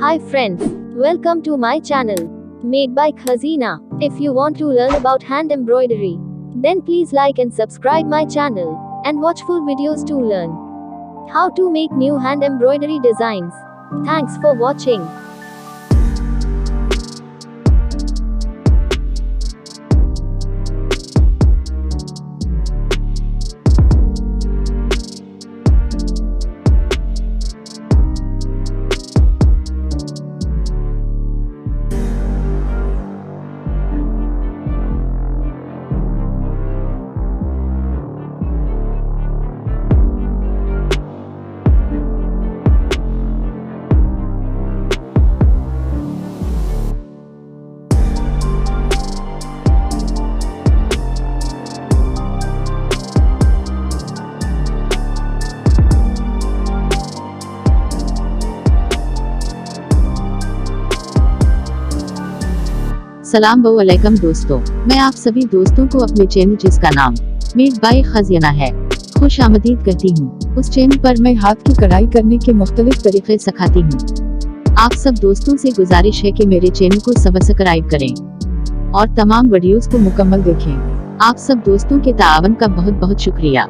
Hi friends, welcome to my channel, made by Khazeena. If you want to learn about hand embroidery, then please like and subscribe my channel, and watch full videos to learn how to make new hand embroidery designs. Thanks for watching. सलाम वालेकुम दोस्तों, मैं आप सभी दोस्तों को अपने channel जिसका नाम मेड बाय खजीना है खुश आमदीद कहती हूँ। उस चैनल पर मैं हाथ की कढ़ाई करने के मुख्तलिफ तरीके सिखाती हूँ। आप सब दोस्तों से गुजारिश है कि मेरे चैनल को सब्सक्राइब करें और तमाम वीडियोस को मुकम्मल देखें। आप सब दोस्तों के ताआवन का बहुत बहुत शुक्रिया।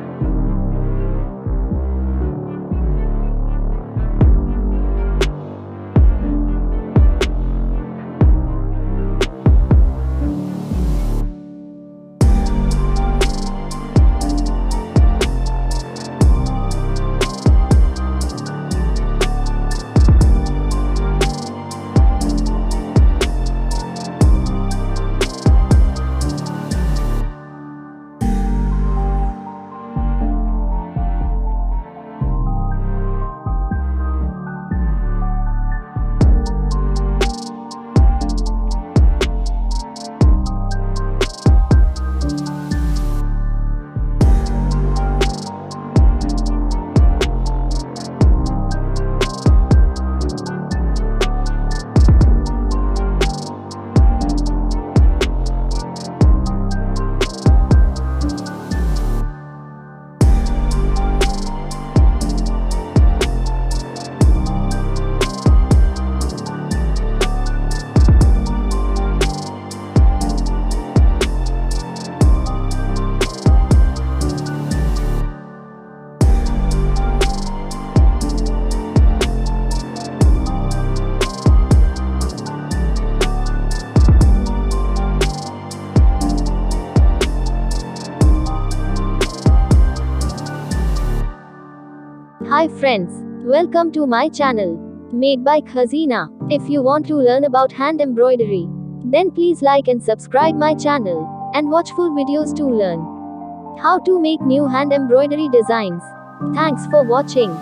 Hi friends, welcome to my channel, made by Khazeena. If you want to learn about hand embroidery, then please like and subscribe my channel, and watch full videos to learn how to make new hand embroidery designs. Thanks for watching.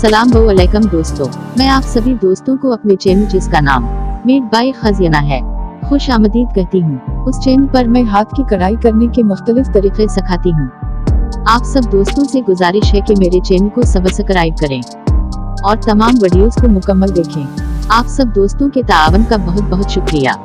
सलाम वालेकुम दोस्तों, मैं आप सभी दोस्तों को अपने channel जिसका नाम मेड बाय खजीना है खुश आमदीद कहती हूँ। उस चैनल पर मैं हाथ की कढ़ाई करने के मुख्तलिफ तरीके सिखाती हूँ। आप सब दोस्तों से गुजारिश है कि मेरे चैनल को सब्सक्राइब करें और तमाम वीडियोस को मुकम्मल देखें। आप सब दोस्तों के ताआवन का बहुत बहुत शुक्रिया।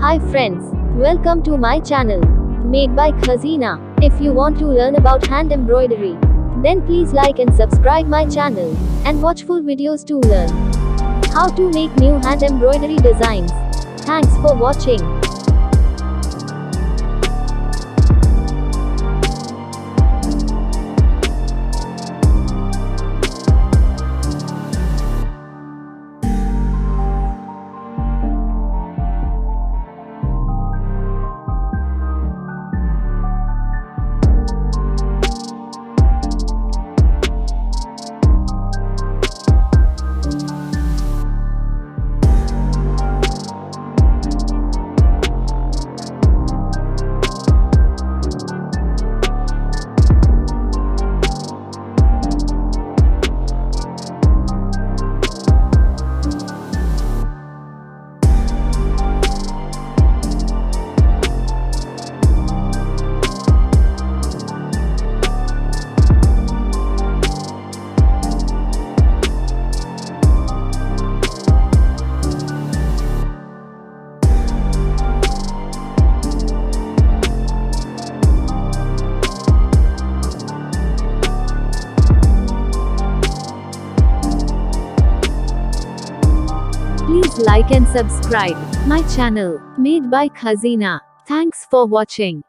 Hi friends, welcome to my channel, Made by Khazeena. If you want to learn about hand embroidery, then please like and subscribe my channel, and watch full videos to learn how to make new hand embroidery designs. Thanks for watching. Please like and subscribe my channel, Made by Khazeena. Thanks for watching.